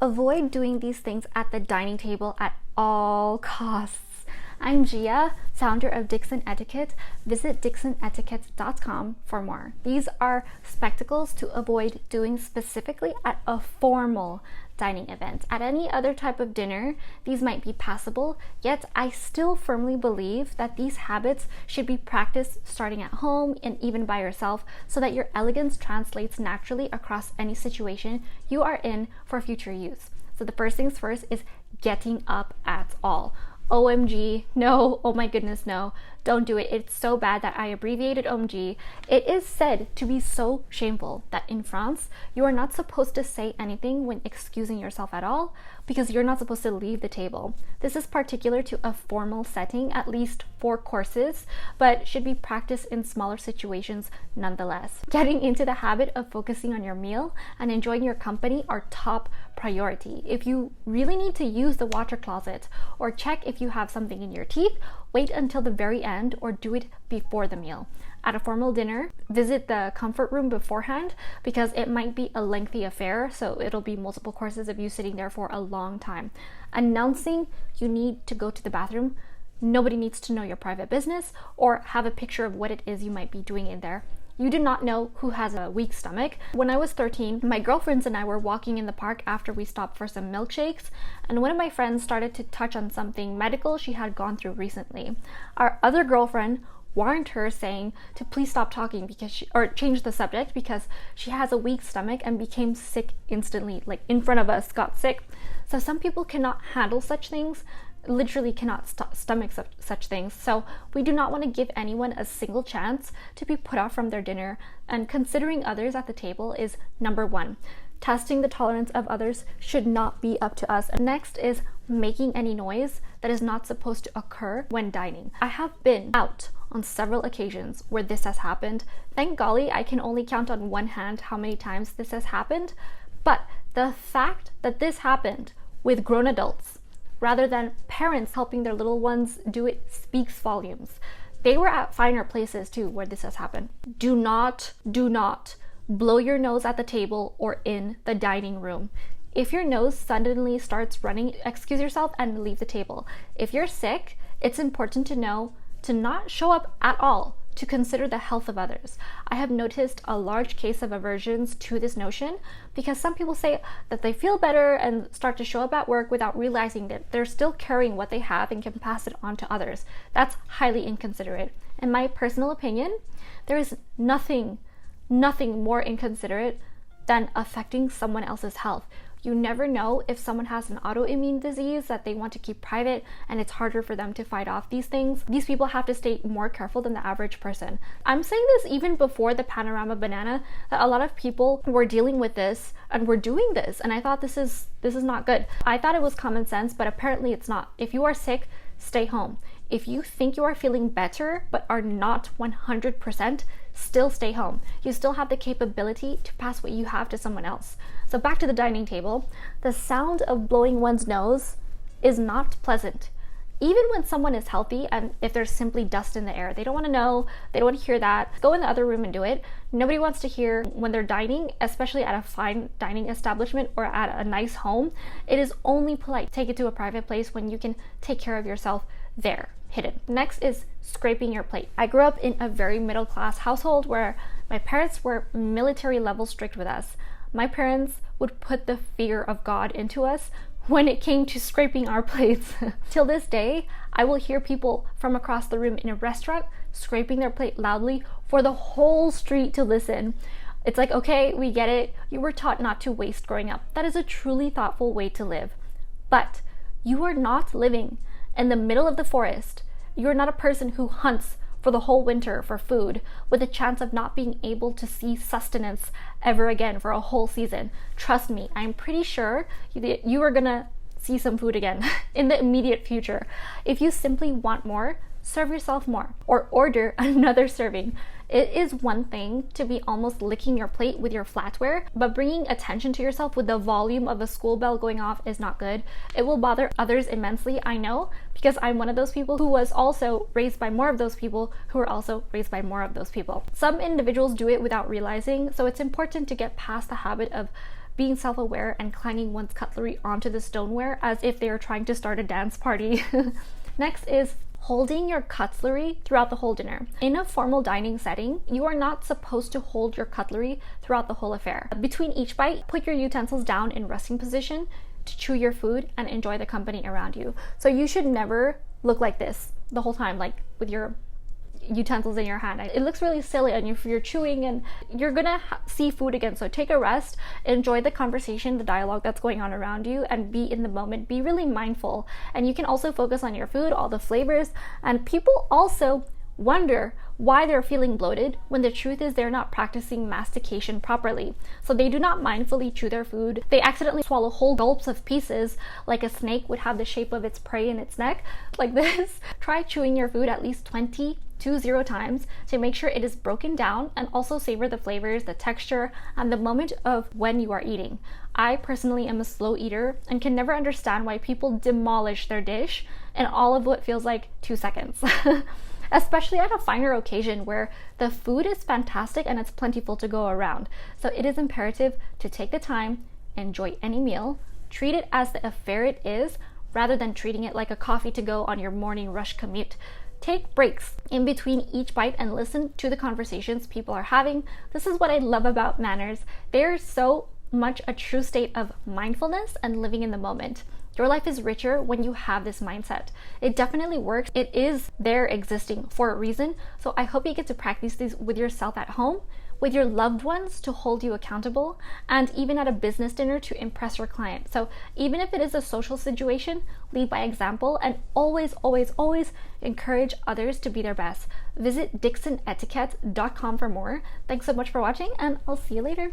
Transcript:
Avoid doing these things at the dining table at all costs. I'm Gia, founder of Dinner Etiquette. Visit dinneretiquette.com for more. These are spectacles to avoid doing specifically at a formal dining event. At any other type of dinner, these might be passable, yet I still firmly believe that these habits should be practiced starting at home and even by yourself so that your elegance translates naturally across any situation you are in for future use. So the first things first is getting up at all. OMG, no, oh my goodness, no, don't do it. It's so bad that I abbreviated OMG. It is said to be so shameful that in France, you are not supposed to say anything when excusing yourself at all because you're not supposed to leave the table. This is particular to a formal setting, at least for courses, but should be practiced in smaller situations nonetheless. Getting into the habit of focusing on your meal and enjoying your company are top priority. If you really need to use the water closet or check if you have something in your teeth, wait until the very end or do it before the meal. At a formal dinner, visit the comfort room beforehand because it might be a lengthy affair, so it'll be multiple courses of you sitting there for a long time. Announcing you need to go to the bathroom, nobody needs to know your private business or have a picture of what it is you might be doing in there. You do not know who has a weak stomach. When I was 13, my girlfriends and I were walking in the park after we stopped for some milkshakes, and one of my friends started to touch on something medical she had gone through recently. Our other girlfriend warned her, saying to please stop talking or change the subject because she has a weak stomach and became sick instantly, like in front of us, got sick. So some people cannot handle such things, literally cannot stomach such things. So we do not want to give anyone a single chance to be put off from their dinner, and considering others at the table is number one. Testing the tolerance of others should not be up to us. Next is making any noise that is not supposed to occur when dining. I have been out on several occasions where this has happened. Thank golly, I can only count on one hand how many times this has happened. But the fact that this happened with grown adults rather than parents helping their little ones do it speaks volumes. They were at finer places too where this has happened. Do not blow your nose at the table or in the dining room. If your nose suddenly starts running, excuse yourself and leave the table. If you're sick, it's important to know to not show up at all, to consider the health of others. I have noticed a large case of aversions to this notion because some people say that they feel better and start to show up at work without realizing that they're still carrying what they have and can pass it on to others. That's highly inconsiderate. In my personal opinion, there is nothing more inconsiderate than affecting someone else's health. You never know if someone has an autoimmune disease that they want to keep private and it's harder for them to fight off these things. These people have to stay more careful than the average person. I'm saying this even before the panorama banana, that a lot of people were dealing with this and were doing this, and I thought this is not good. I thought it was common sense, but apparently it's not. If you are sick, stay home. If you think you are feeling better but are not 100%, still stay home. You still have the capability to pass what you have to someone else. So back to the dining table, the sound of blowing one's nose is not pleasant. Even when someone is healthy and if there's simply dust in the air, they don't want to know, they don't want to hear that. Go in the other room and do it. Nobody wants to hear when they're dining, especially at a fine dining establishment or at a nice home. It is only polite. Take it to a private place when you can take care of yourself there, hidden. Next is scraping your plate. I grew up in a very middle class household where my parents were military level strict with us. My parents would put the fear of God into us when it came to scraping our plates. Till this day, I will hear people from across the room in a restaurant scraping their plate loudly for the whole street to listen. It's like, okay, we get it. You were taught not to waste growing up. That is a truly thoughtful way to live. But you are not living in the middle of the forest. You're not a person who hunts for the whole winter for food with a chance of not being able to see sustenance ever again for a whole season. Trust me, I'm pretty sure you are gonna see some food again in the immediate future. If you simply want more, serve yourself more or order another serving. It is one thing to be almost licking your plate with your flatware, but bringing attention to yourself with the volume of a school bell going off is not good. It will bother others immensely, I know, because I'm one of those people who was also raised by more of those people who were also raised by more of those people. Some individuals do it without realizing, so it's important to get past the habit of being self-aware and clanging one's cutlery onto the stoneware as if they are trying to start a dance party. Next is holding your cutlery throughout the whole dinner. In a formal dining setting, you are not supposed to hold your cutlery throughout the whole affair. Between each bite, put your utensils down in resting position to chew your food and enjoy the company around you. So you should never look like this the whole time, like with your utensils in your hand. It looks really silly on you if you're chewing and you're gonna see food again. So take a rest, enjoy the conversation, the dialogue that's going on around you, and be in the moment. Be really mindful. And you can also focus on your food, all the flavors. And people also wonder why they're feeling bloated when the truth is they're not practicing mastication properly. So they do not mindfully chew their food. They accidentally swallow whole gulps of pieces, like a snake would have the shape of its prey in its neck, like this. Try chewing your food at least 20 times to make sure it is broken down, and also savor the flavors, the texture, and the moment of when you are eating. I personally am a slow eater and can never understand why people demolish their dish in all of what feels like 2 seconds. Especially at a finer occasion where the food is fantastic and it's plentiful to go around. So it is imperative to take the time, enjoy any meal, treat it as the affair it is, rather than treating it like a coffee to go on your morning rush commute. Take breaks in between each bite and listen to the conversations people are having. This is what I love about manners. They're so much a true state of mindfulness and living in the moment. Your life is richer when you have this mindset. It definitely works. It is there existing for a reason. So I hope you get to practice these with yourself at home, with your loved ones to hold you accountable, and even at a business dinner to impress your client. So even if it is a social situation, lead by example, and always, always, always encourage others to be their best. Visit DixonEtiquette.com for more. Thanks so much for watching, and I'll see you later.